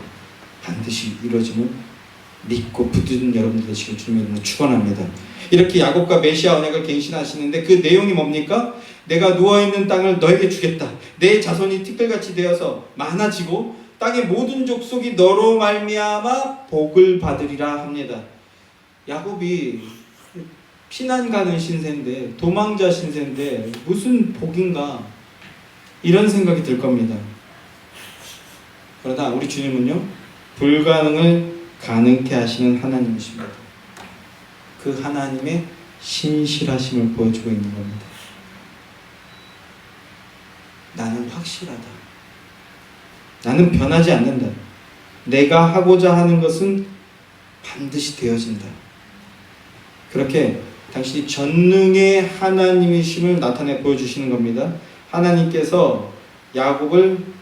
반드시 이루어짐을 믿고 붙드는 여러분들 되시길 주님의 이름으로 축원합니다. 이렇게 야곱과 메시아 언약을 갱신하시는데 그 내용이 뭡니까? 내가 누워있는 땅을 너에게 주겠다. 내 자손이 티끌같이 되어서 많아지고 땅의 모든 족속이 너로 말미암아 복을 받으리라 합니다. 야곱이 피난 가는 신세인데, 도망자 신세인데 무슨 복인가, 이런 생각이 들 겁니다. 그러나 우리 주님은요, 불가능을 가능케 하시는 하나님이십니다. 그 하나님의 신실하심을 보여주고 있는 겁니다. 나는 확실하다. 나는 변하지 않는다. 내가 하고자 하는 것은 반드시 되어진다. 그렇게 당신이 전능의 하나님이심을 나타내 보여주시는 겁니다. 하나님께서 야곱을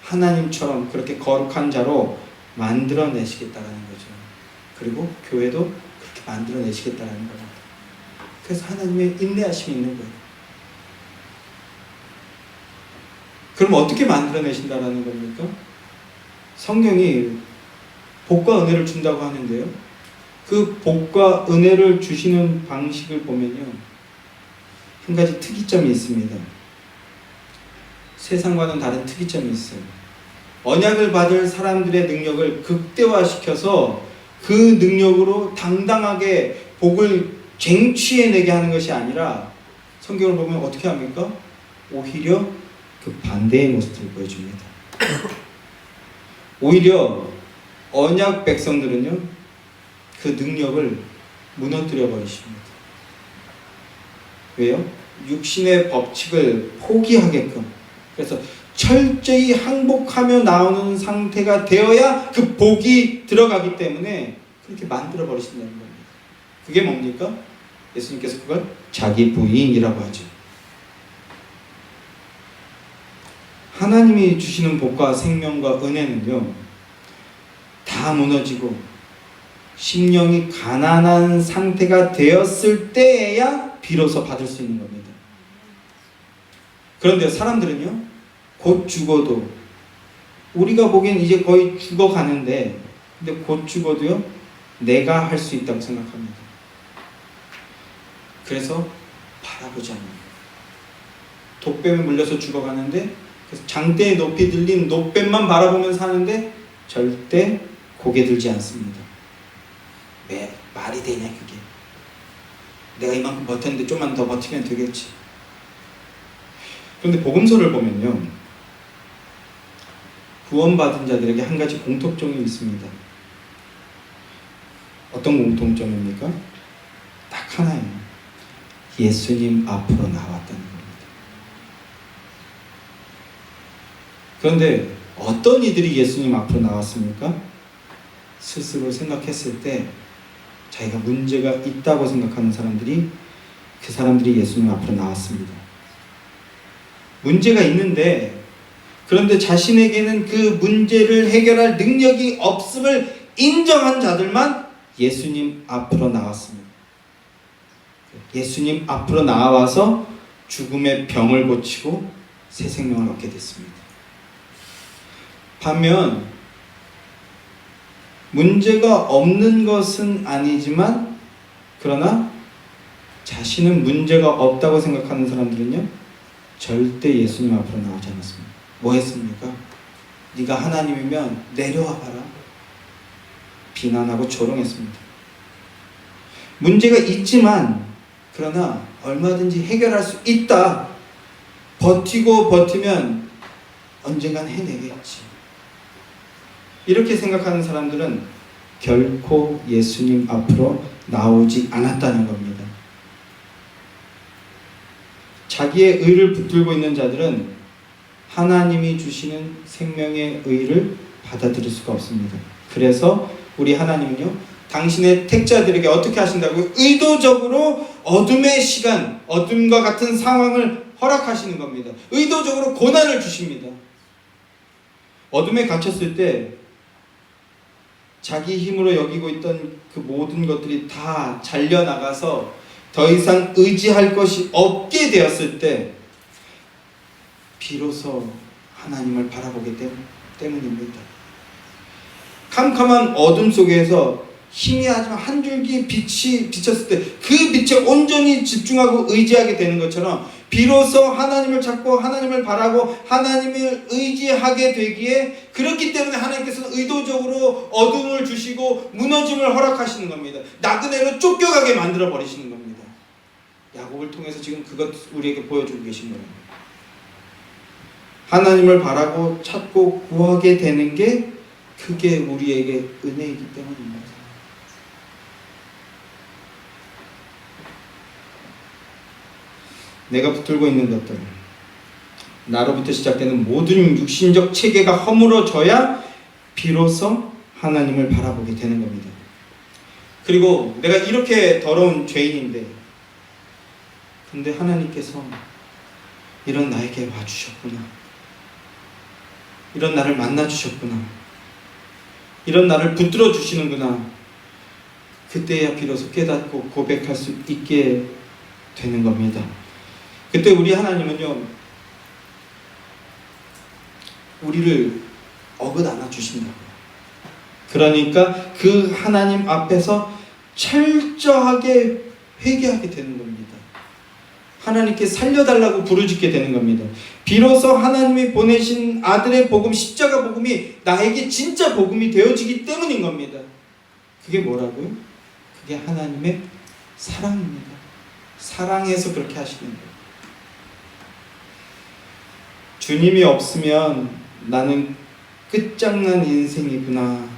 하나님처럼 그렇게 거룩한 자로 만들어내시겠다라는 거죠. 그리고 교회도 그렇게 만들어내시겠다라는 겁니다. 그래서 하나님의 인내하심이 있는 거예요. 그럼 어떻게 만들어내신다라는 겁니까? 성경이 복과 은혜를 준다고 하는데요, 그 복과 은혜를 주시는 방식을 보면요, 한 가지 특이점이 있습니다. 세상과는 다른 특이점이 있어요. 언약을 받을 사람들의 능력을 극대화시켜서 그 능력으로 당당하게 복을 쟁취해내게 하는 것이 아니라, 성경을 보면 어떻게 합니까? 오히려 그 반대의 모습을 보여줍니다. 오히려 언약 백성들은요, 그 능력을 무너뜨려 버리십니다. 왜요? 육신의 법칙을 포기하게끔, 그래서 철저히 항복하며 나오는 상태가 되어야 그 복이 들어가기 때문에 그렇게 만들어 버리신다는 겁니다. 그게 뭡니까? 예수님께서 그걸 자기 부인이라고 하죠. 하나님이 주시는 복과 생명과 은혜는요, 다 무너지고 심령이 가난한 상태가 되었을 때에야 비로소 받을 수 있는 겁니다. 그런데 사람들은요, 곧 죽어도, 우리가 보기엔 이제 거의 죽어가는데, 근데 곧 죽어도요, 내가 할 수 있다고 생각합니다. 그래서 바라보지 않아요. 독뱀에 물려서 죽어가는데, 그래서 장대에 높이 들린 노뱀만 바라보면서 사는데 절대 고개 들지 않습니다. 왜 말이 되냐 그게. 내가 이만큼 버텼는데 좀만 더 버티면 되겠지. 그런데 복음서를 보면요, 구원받은 자들에게 한 가지 공통점이 있습니다. 어떤 공통점입니까? 딱 하나예요. 예수님 앞으로 나왔다는 겁니다. 그런데 어떤 이들이 예수님 앞으로 나왔습니까? 스스로 생각했을 때 자기가 문제가 있다고 생각하는 사람들이, 그 사람들이 예수님 앞으로 나왔습니다. 문제가 있는데, 그런데 자신에게는 그 문제를 해결할 능력이 없음을 인정한 자들만 예수님 앞으로 나왔습니다. 예수님 앞으로 나와서 죽음의 병을 고치고 새 생명을 얻게 됐습니다. 반면 문제가 없는 것은 아니지만, 그러나 자신은 문제가 없다고 생각하는 사람들은요, 절대 예수님 앞으로 나오지 않았습니다. 뭐 했습니까? 네가 하나님이면 내려와 봐라. 비난하고 조롱했습니다. 문제가 있지만, 그러나 얼마든지 해결할 수 있다. 버티고 버티면 언젠간 해내겠지. 이렇게 생각하는 사람들은 결코 예수님 앞으로 나오지 않았다는 겁니다. 자기의 의를 붙들고 있는 자들은 하나님이 주시는 생명의 의를 받아들일 수가 없습니다. 그래서 우리 하나님은요, 당신의 택자들에게 어떻게 하신다고요? 의도적으로 어둠의 시간, 어둠과 같은 상황을 허락하시는 겁니다. 의도적으로 고난을 주십니다. 어둠에 갇혔을 때 자기 힘으로 여기고 있던 그 모든 것들이 다 잘려나가서 더 이상 의지할 것이 없게 되었을 때 비로소 하나님을 바라보기 때문입니다. 캄캄한 어둠 속에서 희미하지만 한 줄기 빛이 비쳤을 때 그 빛에 온전히 집중하고 의지하게 되는 것처럼 비로소 하나님을 찾고 하나님을 바라고 하나님을 의지하게 되기에, 그렇기 때문에 하나님께서는 의도적으로 어둠을 주시고 무너짐을 허락하시는 겁니다. 나그네로 쫓겨가게 만들어 버리시는 겁니다. 야곱을 통해서 지금 그것 우리에게 보여주고 계신 거예요. 하나님을 바라고 찾고 구하게 되는 게 그게 우리에게 은혜이기 때문입니다. 내가 붙들고 있는 것들, 나로부터 시작되는 모든 육신적 체계가 허물어져야 비로소 하나님을 바라보게 되는 겁니다. 그리고 내가 이렇게 더러운 죄인인데, 근데 하나님께서 이런 나에게 와주셨구나, 이런 나를 만나주셨구나, 이런 나를 붙들어 주시는구나, 그때야 비로소 깨닫고 고백할 수 있게 되는 겁니다. 그때 우리 하나님은요, 우리를 어긋 안아 주신다고요. 그러니까 그 하나님 앞에서 철저하게 회개하게 되는 겁니다. 하나님께 살려달라고 부르짖게 되는 겁니다. 비로소 하나님이 보내신 아들의 복음, 십자가 복음이 나에게 진짜 복음이 되어지기 때문인 겁니다. 그게 뭐라고요? 그게 하나님의 사랑입니다. 사랑해서 그렇게 하시는 거예요. 주님이 없으면 나는 끝장난 인생이구나,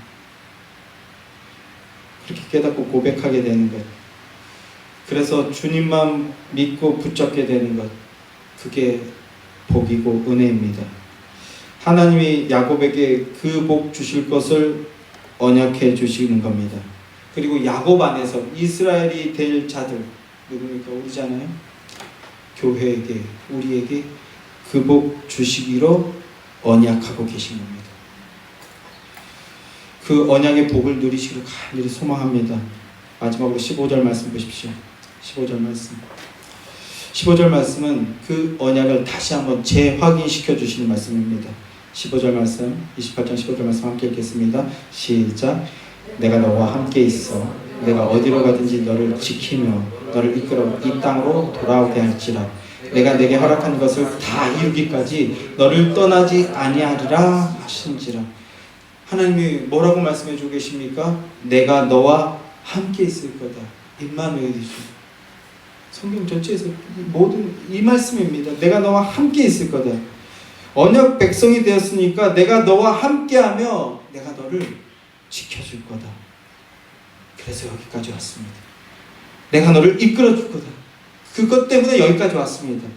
그렇게 깨닫고 고백하게 되는 것, 그래서 주님만 믿고 붙잡게 되는 것, 그게 복이고 은혜입니다. 하나님이 야곱에게 그 복 주실 것을 언약해 주시는 겁니다. 그리고 야곱 안에서 이스라엘이 될 자들, 누굽니까? 우리잖아요. 교회에게, 우리에게 그 복 주시기로 언약하고 계신 겁니다. 그 언약의 복을 누리시기를 간절히 소망합니다. 마지막으로 15절 말씀 보십시오. 15절 말씀. 15절 말씀은 그 언약을 다시 한번 재확인시켜 주시는 말씀입니다. 15절 말씀, 28장 15절 말씀 함께 읽겠습니다. 시작. 내가 너와 함께 있어 내가 어디로 가든지 너를 지키며 너를 이끌어 이 땅으로 돌아오게 할지라. 내가 내게 허락한 것을 다 이루기까지 너를 떠나지 아니하리라 하신지라. 하나님이 뭐라고 말씀해 주고 계십니까? 내가 너와 함께 있을 거다. 임마누엘이죠. 성경 전체에서 모든 이 말씀입니다. 내가 너와 함께 있을 거다. 언약 백성이 되었으니까 내가 너와 함께하며 내가 너를 지켜줄 거다. 그래서 여기까지 왔습니다. 내가 너를 이끌어 줄 거다. 그것 때문에 여기까지 왔습니다.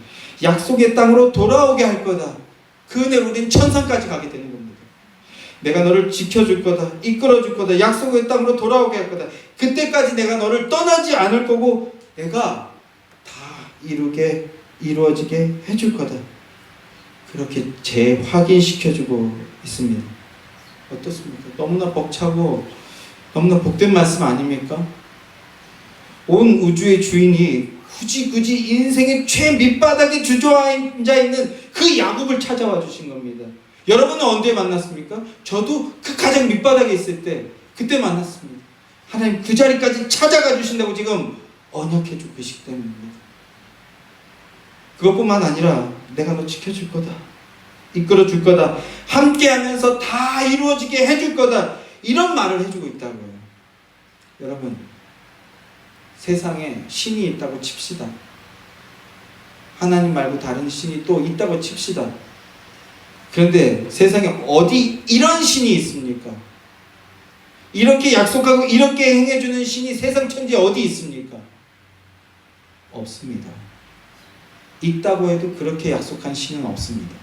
약속의 땅으로 돌아오게 할 거다. 그 은혜로 우리는 천상까지 가게 되는 겁니다. 내가 너를 지켜줄 거다. 이끌어 줄 거다. 약속의 땅으로 돌아오게 할 거다. 그때까지 내가 너를 떠나지 않을 거고 내가 다 이루어지게 해줄 거다. 그렇게 재확인시켜주고 있습니다. 어떻습니까? 너무나 벅차고 너무나 복된 말씀 아닙니까? 온 우주의 주인이 굳이 인생의 최밑바닥에 주저앉아 있는 그 야곱을 찾아와 주신 겁니다. 여러분은 언제 만났습니까? 저도 그 가장 밑바닥에 있을 때 그때 만났습니다. 하나님 그 자리까지 찾아가 주신다고 지금 언약해 주고 계시기 때문입니다. 그것뿐만 아니라 내가 너 지켜줄 거다. 이끌어 줄 거다. 함께하면서 다 이루어지게 해줄 거다. 이런 말을 해주고 있다고요. 여러분, 세상에 신이 있다고 칩시다. 하나님 말고 다른 신이 또 있다고 칩시다. 그런데 세상에 어디 이런 신이 있습니까? 이렇게 약속하고 이렇게 행해주는 신이 세상 천지에 어디 있습니까? 없습니다. 있다고 해도 그렇게 약속한 신은 없습니다.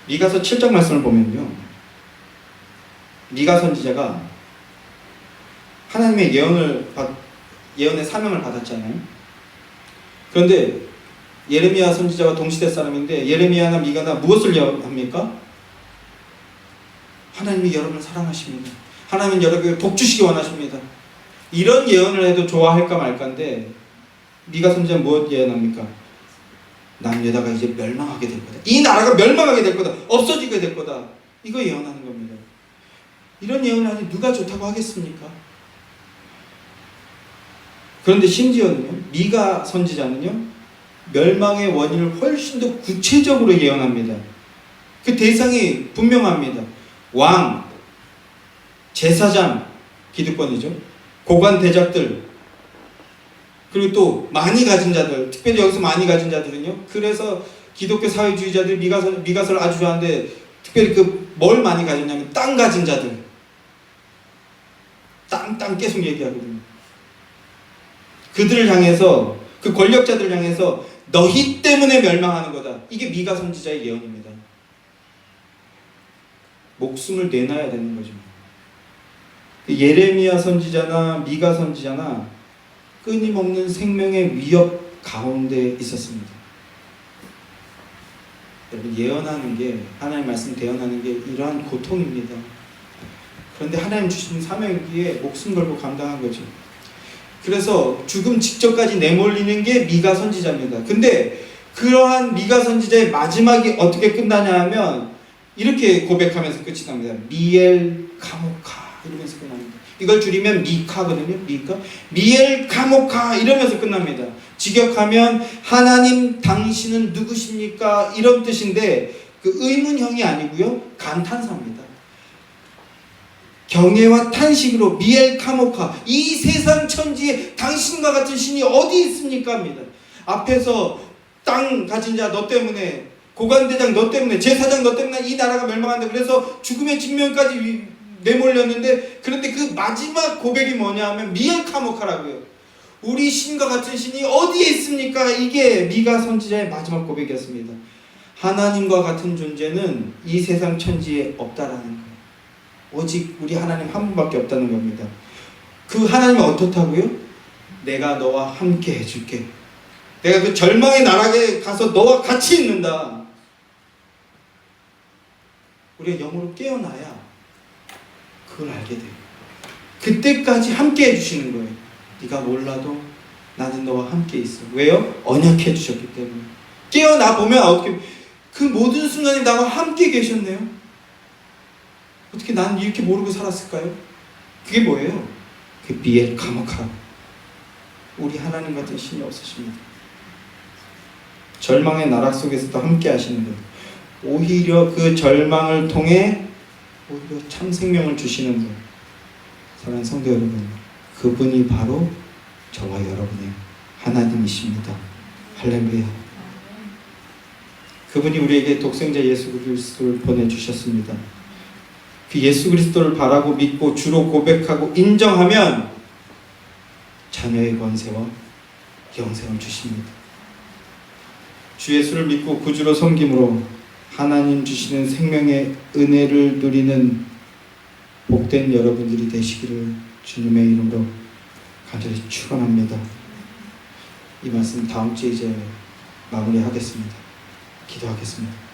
미가서 7장 말씀을 보면요, 미가 선지자가 하나님의 예언의 사명을 받았잖아요. 그런데 예레미야 선지자와 동시대 사람인데 예레미야나 미가나 무엇을 예언합니까? 하나님이 여러분을 사랑하십니다. 하나님은 여러분에게 복 주시기 원하십니다. 이런 예언을 해도 좋아할까 말까인데 미가 선지자는 무엇 예언합니까? 남유다가 이제 멸망하게 될 거다. 이 나라가 멸망하게 될 거다. 없어지게 될 거다. 이거 예언하는 겁니다. 이런 예언을 하니 누가 좋다고 하겠습니까? 그런데 심지어는요, 미가 선지자는요, 멸망의 원인을 훨씬 더 구체적으로 예언합니다. 그 대상이 분명합니다. 왕, 제사장, 기득권이죠. 고관 대작들, 그리고 또 많이 가진 자들, 특별히 여기서 많이 가진 자들은요, 그래서 기독교 사회주의자들이 미가서를 아주 좋아하는데 특별히 뭘 많이 가졌냐면 땅 가진 자들, 땅 계속 얘기하거든요. 그들을 향해서, 그 권력자들을 향해서 너희 때문에 멸망하는 거다. 이게 미가 선지자의 예언입니다. 목숨을 내놔야 되는 거죠. 예레미야 선지자나 미가 선지자나 끊임없는 생명의 위협 가운데 있었습니다. 여러분, 예언하는 게, 하나님 말씀 대언하는 게 이러한 고통입니다. 그런데 하나님 주신 사명이기에 목숨 걸고 감당한 거죠. 그래서 죽음 직전까지 내몰리는 게 미가 선지자입니다. 근데 그러한 미가 선지자의 마지막이 어떻게 끝나냐 하면 이렇게 고백하면서 끝이 납니다. 미엘 카모카 이러면서 끝납니다. 이걸 줄이면 미카거든요. 미엘 카모카 이러면서 끝납니다. 직역하면 하나님 당신은 누구십니까? 이런 뜻인데 그 의문형이 아니고요, 감탄사입니다. 경애와 탄식으로 미엘 카모카, 이 세상 천지에 당신과 같은 신이 어디 있습니까? 합니다. 앞에서 땅 가진 자 너 때문에, 고관대장 너 때문에, 제사장 너 때문에 이 나라가 멸망한다. 그래서 죽음의 직면까지 내몰렸는데, 그런데 그 마지막 고백이 뭐냐 하면 미엘 카모카라고요. 우리 신과 같은 신이 어디에 있습니까? 이게 미가 선지자의 마지막 고백이었습니다. 하나님과 같은 존재는 이 세상 천지에 없다라는 거예요. 오직 우리 하나님 한 분밖에 없다는 겁니다. 그 하나님은 어떻다고요? 내가 너와 함께 해줄게. 내가 그 절망의 나라에 가서 너와 같이 있는다. 우리가 영으로 깨어나야 그걸 알게 돼요. 그때까지 함께 해주시는 거예요. 네가 몰라도 나는 너와 함께 있어. 왜요? 언약해 주셨기 때문에. 깨어나 보면 어떻게, 그 모든 순간에 나와 함께 계셨네요. 어떻게 난 이렇게 모르고 살았을까요? 그게 뭐예요? 그 미엘 카모카. 우리 하나님 같은 신이 없으십니다. 절망의 나락 속에서도 함께 하시는 분, 오히려 그 절망을 통해 오히려 참 생명을 주시는 분, 사랑하는 성도 여러분, 그분이 바로 저와 여러분의 하나님이십니다. 할렐루야. 그분이 우리에게 독생자 예수 그리스도를 보내주셨습니다. 그 예수 그리스도를 바라고 믿고 주로 고백하고 인정하면 자녀의 권세와 영생을 주십니다. 주 예수를 믿고 구주로 섬김으로 하나님 주시는 생명의 은혜를 누리는 복된 여러분들이 되시기를 주님의 이름으로 간절히 축원합니다. 이 말씀 다음 주에 이제 마무리하겠습니다. 기도하겠습니다.